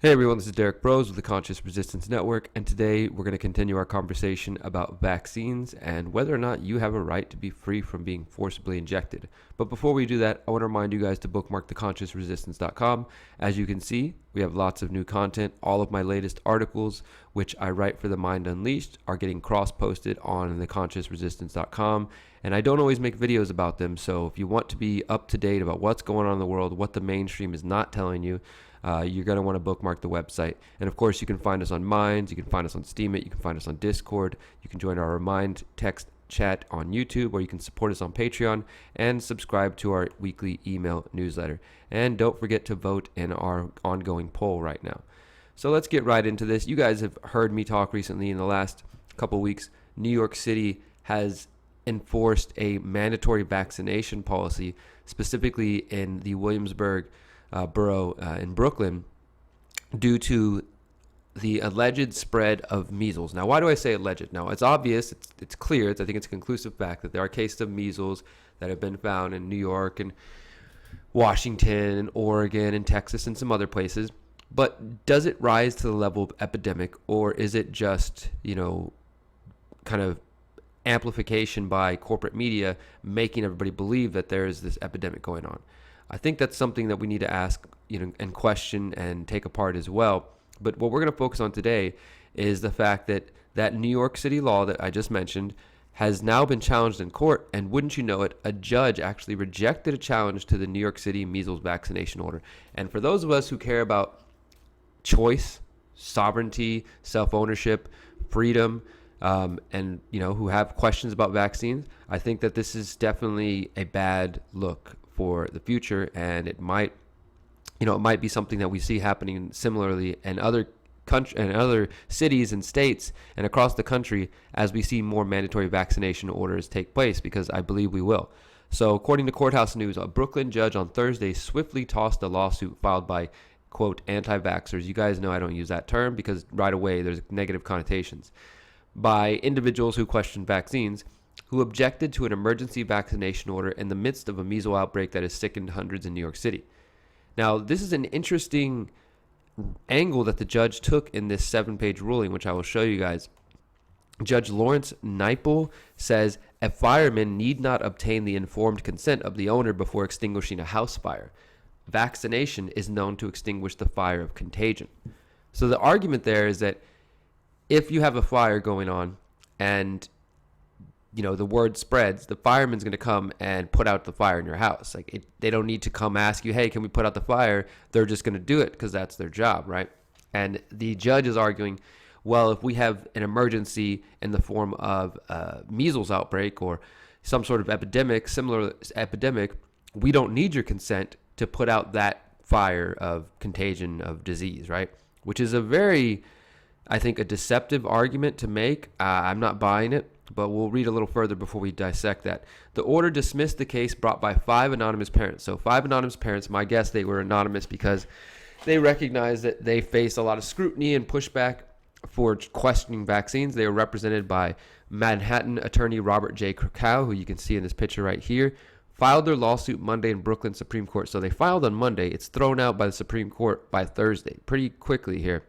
Hey everyone, this is Derek Bros with the Conscious Resistance Network, and today we're going to continue our conversation about vaccines and whether or not you have a right to be free from being forcibly injected. But before we do that, I want to remind you guys to bookmark theconsciousresistance.com. As you can see, we have lots of new content. All of my latest articles, which I write for the Mind Unleashed, are getting cross-posted on theconsciousresistance.com. And I don't always make videos about them, so if you want to be up to date about what's going on in the world, what the mainstream is not telling you, you're going to want to bookmark the website. And of course, you can find us on Minds, you can find us on Steemit, you can find us on Discord, you can join our Remind text chat on YouTube, or you can support us on Patreon and subscribe to our weekly email newsletter. And don't forget to vote in our ongoing poll right now. So let's get right into this. You guys have heard me talk recently in the last couple weeks. New York City has enforced a mandatory vaccination policy, specifically in the Williamsburg borough in Brooklyn, due to the alleged spread of measles. Now, why do I say alleged? Now, it's obvious, it's clear, I think it's a conclusive fact that there are cases of measles that have been found in New York and Washington and Oregon and Texas and some other places. But does it rise to the level of epidemic, or is it just, kind of amplification by corporate media making everybody believe that there is this epidemic going on? I think that's something that we need to ask, and question and take apart as well. But what we're going to focus on today is the fact that New York City law that I just mentioned has now been challenged in court. And wouldn't you know it, a judge actually rejected a challenge to the New York City measles vaccination order. And for those of us who care about choice, sovereignty, self-ownership, freedom, and who have questions about vaccines, I think that this is definitely a bad look for the future, and it might be something that we see happening similarly in other cities and states and across the country as we see more mandatory vaccination orders take place, because I believe we will. So according to Courthouse News, a Brooklyn judge on Thursday swiftly tossed a lawsuit filed by, quote, anti-vaxxers. You guys know I don't use that term because right away there's negative connotations, by individuals who question vaccines, who objected to an emergency vaccination order in the midst of a measles outbreak that has sickened hundreds in New York City. Now, this is an interesting angle that the judge took in this 7-page ruling, which I will show you guys. Judge Lawrence Neipel says a fireman need not obtain the informed consent of the owner before extinguishing a house fire. Vaccination is known to extinguish the fire of contagion. So the argument there is that if you have a fire going on and the word spreads, the fireman's going to come and put out the fire in your house. They don't need to come ask you, hey, can we put out the fire? They're just going to do it because that's their job, right? And the judge is arguing, well, if we have an emergency in the form of a measles outbreak or some sort of similar epidemic, we don't need your consent to put out that fire of contagion of disease, right? Which is a very, I think, a deceptive argument to make. I'm not buying it, but we'll read a little further before we dissect that. The order dismissed the case brought by 5 anonymous parents. So 5 anonymous parents, my guess they were anonymous because they recognized that they face a lot of scrutiny and pushback for questioning vaccines. They were represented by Manhattan attorney Robert J. Krakow, who you can see in this picture right here, filed their lawsuit Monday in Brooklyn Supreme Court. So they filed on Monday. It's thrown out by the Supreme Court by Thursday, pretty quickly here,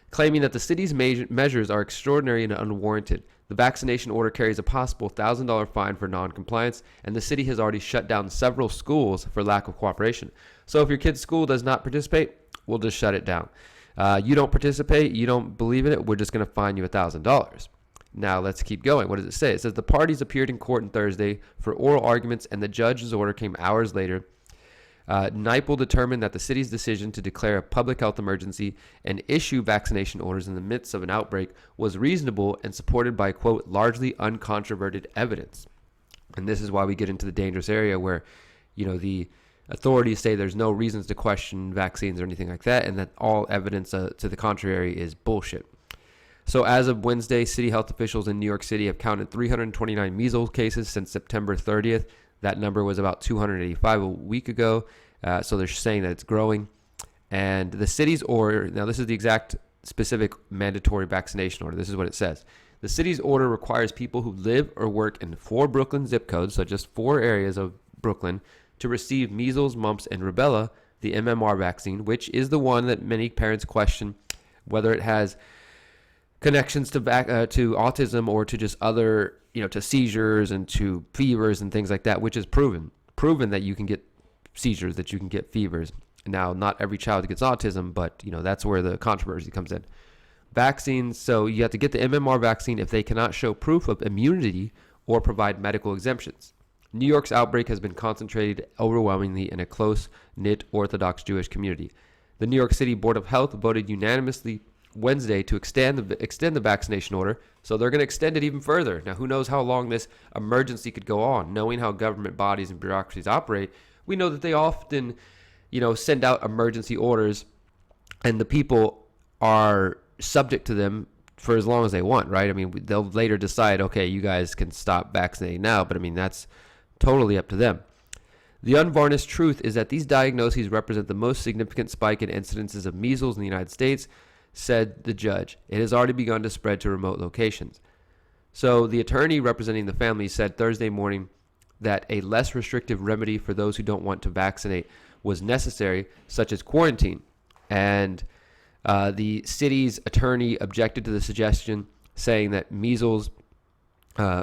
claiming that the city's measures are extraordinary and unwarranted. The vaccination order carries a possible $1,000 fine for noncompliance, and the city has already shut down several schools for lack of cooperation. So if your kid's school does not participate, we'll just shut it down. You don't participate, you don't believe in it, we're just going to fine you $1,000. Now let's keep going. What does it say? It says the parties appeared in court on Thursday for oral arguments, and the judge's order came hours later. Neipel determined that the city's decision to declare a public health emergency and issue vaccination orders in the midst of an outbreak was reasonable and supported by, quote, largely uncontroverted evidence. And this is why we get into the dangerous area where, the authorities say there's no reasons to question vaccines or anything like that, and that all evidence to the contrary is bullshit. So as of Wednesday, city health officials in New York City have counted 329 measles cases since September 30th. That number was about 285 a week ago. So they're saying that it's growing. And the city's order, now this is the exact specific mandatory vaccination order. This is what it says. The city's order requires people who live or work in 4 Brooklyn zip codes, so just 4 areas of Brooklyn, to receive measles, mumps, and rubella the MMR vaccine, which is the one that many parents question whether it has connections to autism or to just other, to seizures and to fevers and things like that, which is proven that you can get seizures, that you can get fevers. Now, not every child gets autism, but that's where the controversy comes in. Vaccines, so you have to get the MMR vaccine if they cannot show proof of immunity or provide medical exemptions. New York's outbreak has been concentrated overwhelmingly in a close-knit Orthodox Jewish community. The New York City Board of Health voted unanimously Wednesday to extend the vaccination order, so they're going to extend it even further. Now, who knows how long this emergency could go on? Knowing how government bodies and bureaucracies operate, we know that they often, send out emergency orders, and the people are subject to them for as long as they want, right? I mean, they'll later decide, okay, you guys can stop vaccinating now, but I mean, that's totally up to them. The unvarnished truth is that these diagnoses represent the most significant spike in incidences of measles in the United States, said the judge. It has already begun to spread to remote locations. So the attorney representing the family said Thursday morning that a less restrictive remedy for those who don't want to vaccinate was necessary, such as quarantine. And the city's attorney objected to the suggestion, saying that measles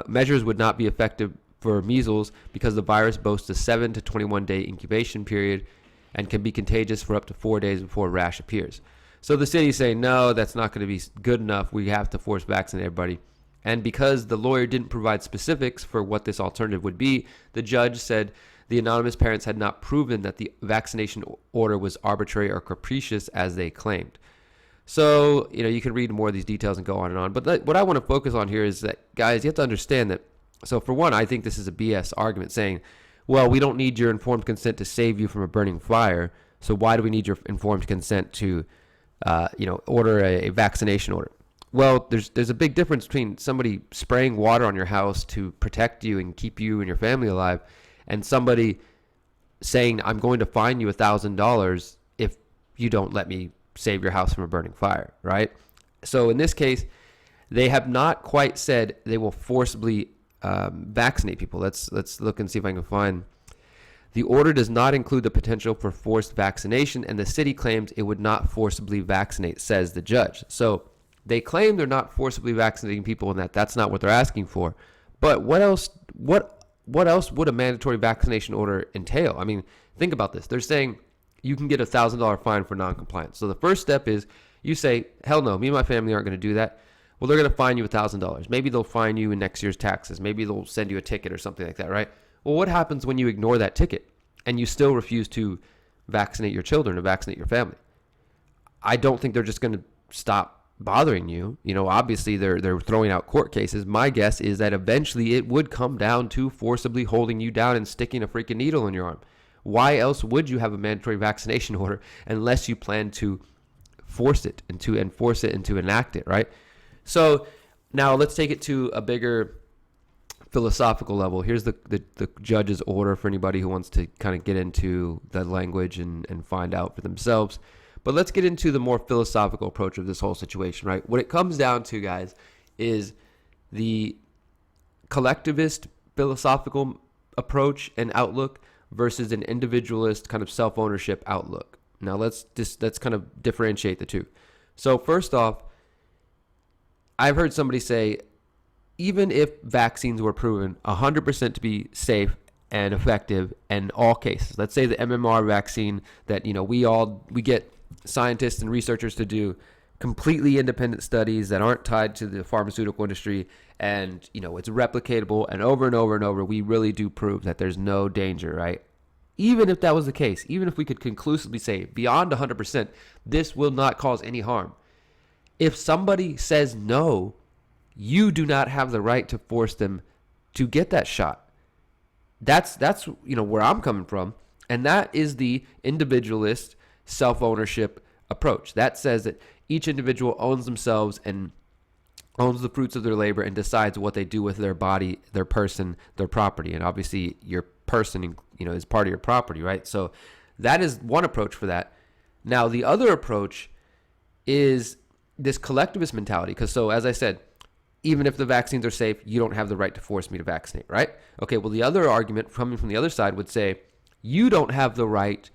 measures would not be effective for measles because the virus boasts a 7 to 21 day incubation period and can be contagious for up to 4 days before a rash appears. So the city's saying, no, that's not going to be good enough. We have to force vaccinate everybody. And because the lawyer didn't provide specifics for what this alternative would be, the judge said the anonymous parents had not proven that the vaccination order was arbitrary or capricious as they claimed. So, you can read more of these details and go on and on. But what I want to focus on here is that, guys, you have to understand that. So for one, I think this is a BS argument saying, well, we don't need your informed consent to save you from a burning fire. So why do we need your informed consent to, order a vaccination order? Well, there's a big difference between somebody spraying water on your house to protect you and keep you and your family alive, and somebody saying, I'm going to fine you $1,000 if you don't let me save your house from a burning fire, right? So in this case, they have not quite said they will forcibly vaccinate people. Let's look and see if I can find. The order does not include the potential for forced vaccination, and the city claims it would not forcibly vaccinate, says the judge. So they claim they're not forcibly vaccinating people, and that's not what they're asking for. But what else would a mandatory vaccination order entail? I mean, think about this. They're saying you can get a $1,000 fine for noncompliance. So the first step is you say, hell no, me and my family aren't going to do that. Well, they're going to fine you $1,000. Maybe they'll fine you in next year's taxes. Maybe they'll send you a ticket or something like that, right? Well, what happens when you ignore that ticket and you still refuse to vaccinate your children or vaccinate your family? I don't think they're just going to stop bothering you. Obviously they're throwing out court cases. My guess is that eventually it would come down to forcibly holding you down and sticking a freaking needle in your arm. Why else would you have a mandatory vaccination order unless you plan to force it and to enforce it and to enact it, right? So now let's take it to a bigger philosophical level. Here's the judge's order for anybody who wants to kind of get into the language and find out for themselves. But let's get into the more philosophical approach of this whole situation, right? What it comes down to, guys, is the collectivist philosophical approach and outlook versus an individualist kind of self-ownership outlook. Now let's kind of differentiate the two. So first off, I've heard somebody say, even if vaccines were proven 100% to be safe and effective in all cases, let's say the MMR vaccine that, we get scientists and researchers to do completely independent studies that aren't tied to the pharmaceutical industry, and, it's replicatable, and over, we really do prove that there's no danger, right? Even if that was the case, even if we could conclusively say beyond 100%, this will not cause any harm. If somebody says no, you do not have the right to force them to get that shot. That's where I'm coming from, and that is the individualist self-ownership approach. That says that each individual owns themselves and owns the fruits of their labor and decides what they do with their body, their person, their property, and obviously your person, is part of your property, right? So that is one approach for that. Now the other approach is this collectivist mentality, because as I said, even if the vaccines are safe, you don't have the right to force me to vaccinate, right? Okay, well, the other argument coming from the other side would say, you don't have the right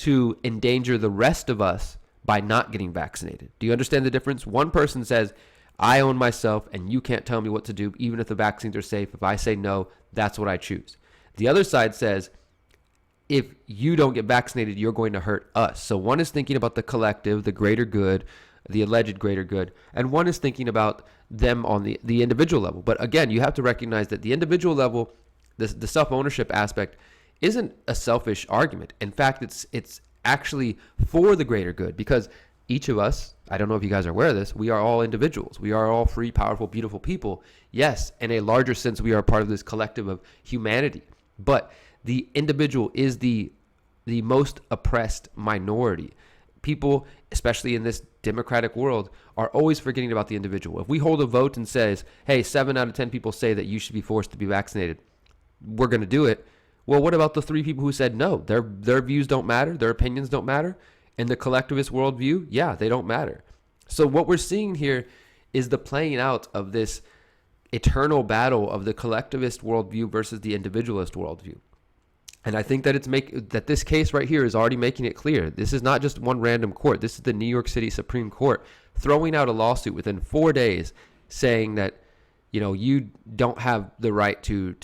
to endanger the rest of us by not getting vaccinated. Do you understand the difference? One person says, I own myself and you can't tell me what to do, even if the vaccines are safe. If I say no, that's what I choose. The other side says, if you don't get vaccinated, you're going to hurt us. So one is thinking about the collective, the greater good, the alleged greater good, and one is thinking about them on the individual level. But again, you have to recognize that the individual level, the self-ownership aspect, isn't a selfish argument. In fact, it's actually for the greater good, because each of us, I don't know if you guys are aware of this, we are all individuals. We are all free, powerful, beautiful people. Yes, in a larger sense, we are part of this collective of humanity. But the individual is the most oppressed minority. People, especially in this democratic world, are always forgetting about the individual. If we hold a vote and says, hey, 7 out of 10 people say that you should be forced to be vaccinated, we're going to do it. Well, what about the 3 people who said no? Their views don't matter. Their opinions don't matter. In the collectivist worldview, yeah, they don't matter. So what we're seeing here is the playing out of this eternal battle of the collectivist worldview versus the individualist worldview. And I think that that this case right here is already making it clear. This is not just one random court. This is the New York City Supreme Court throwing out a lawsuit within 4 days saying that, you don't have the right to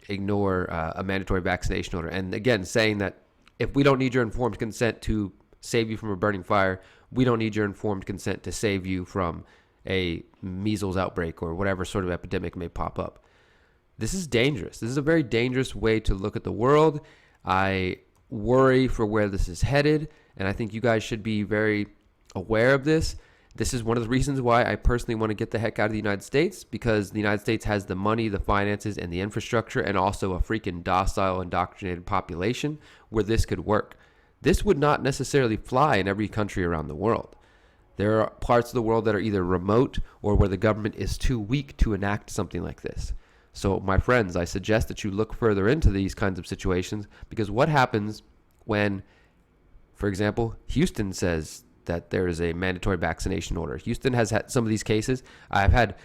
ignore a mandatory vaccination order. And again, saying that if we don't need your informed consent to save you from a burning fire, we don't need your informed consent to save you from a measles outbreak or whatever sort of epidemic may pop up. This is dangerous. This is a very dangerous way to look at the world. I worry for where this is headed, and I think you guys should be very aware of this. This is one of the reasons why I personally want to get the heck out of the United States, because the United States has the money, the finances, and the infrastructure, and also a freaking docile, indoctrinated population where this could work. This would not necessarily fly in every country around the world. There are parts of the world that are either remote or where the government is too weak to enact something like this. So, my friends, I suggest that you look further into these kinds of situations, because what happens when, for example, Houston says that there is a mandatory vaccination order? Houston has had some of these cases. I've had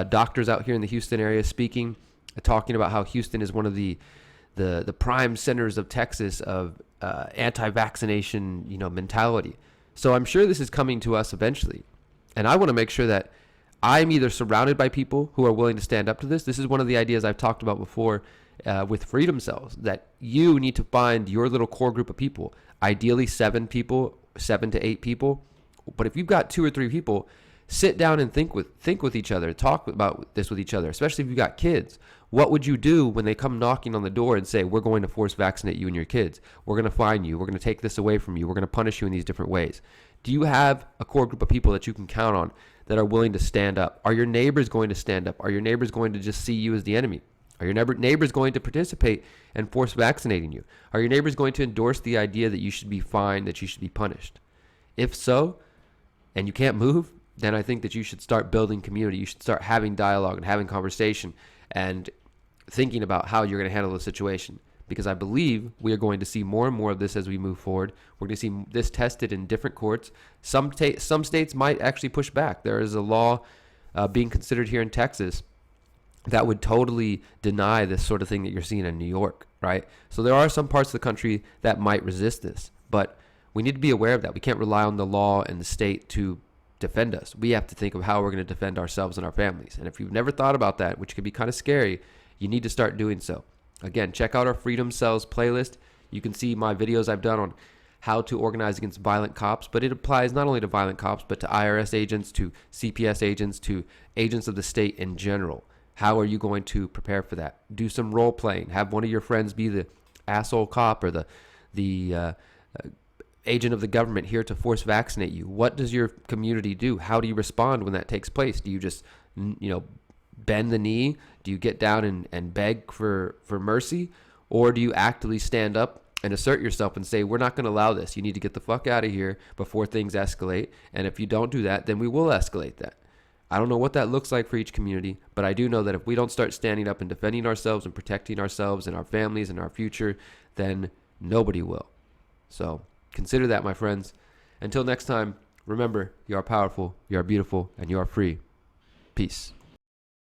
doctors out here in the Houston area speaking, talking about how Houston is one of the prime centers of Texas of anti-vaccination, mentality. So I'm sure this is coming to us eventually. And I want to make sure that I'm either surrounded by people who are willing to stand up to this. This is one of the ideas I've talked about before with Freedom Cells, that you need to find your little core group of people, ideally 7 to 8 people. But if you've got 2 or 3 people, sit down and think with each other, talk about this with each other, especially if you've got kids. What would you do when they come knocking on the door and say, we're going to force vaccinate you and your kids? We're going to fine you. We're going to take this away from you. We're going to punish you in these different ways. Do you have a core group of people that you can count on that are willing to stand up? Are your neighbors going to stand up? Are your neighbors going to just see you as the enemy? Are your neighbors going to participate and force vaccinating you? Are your neighbors going to endorse the idea that you should be fined, that you should be punished? If so, and you can't move, then I think that you should start building community. You should start having dialogue and having conversation and thinking about how you're going to handle the situation. Because I believe we are going to see more and more of this as we move forward. We're going to see this tested in different courts. Some states might actually push back. There is a law being considered here in Texas that would totally deny this sort of thing that you're seeing in New York, right? So there are some parts of the country that might resist this, but we need to be aware of that. We can't rely on the law and the state to defend us. We have to think of how we're going to defend ourselves and our families. And if you've never thought about that, which could be kind of scary, you need to start doing so. Again, check out our Freedom Cells playlist. You can see my videos I've done on how to organize against violent cops, but it applies not only to violent cops, but to IRS agents, to CPS agents, to agents of the state in general. How are you going to prepare for that? Do some role playing. Have one of your friends be the asshole cop or the agent of the government here to force vaccinate you. What does your community do? How do you respond when that takes place? Do you just, bend the knee? Do you get down and beg for mercy? Or do you actively stand up and assert yourself and say, we're not going to allow this. You need to get the fuck out of here before things escalate. And if you don't do that, then we will escalate that. I don't know what that looks like for each community, but I do know that if we don't start standing up and defending ourselves and protecting ourselves and our families and our future, then nobody will. So consider that, my friends. Until next time, remember, you are powerful, you are beautiful, and you are free. Peace.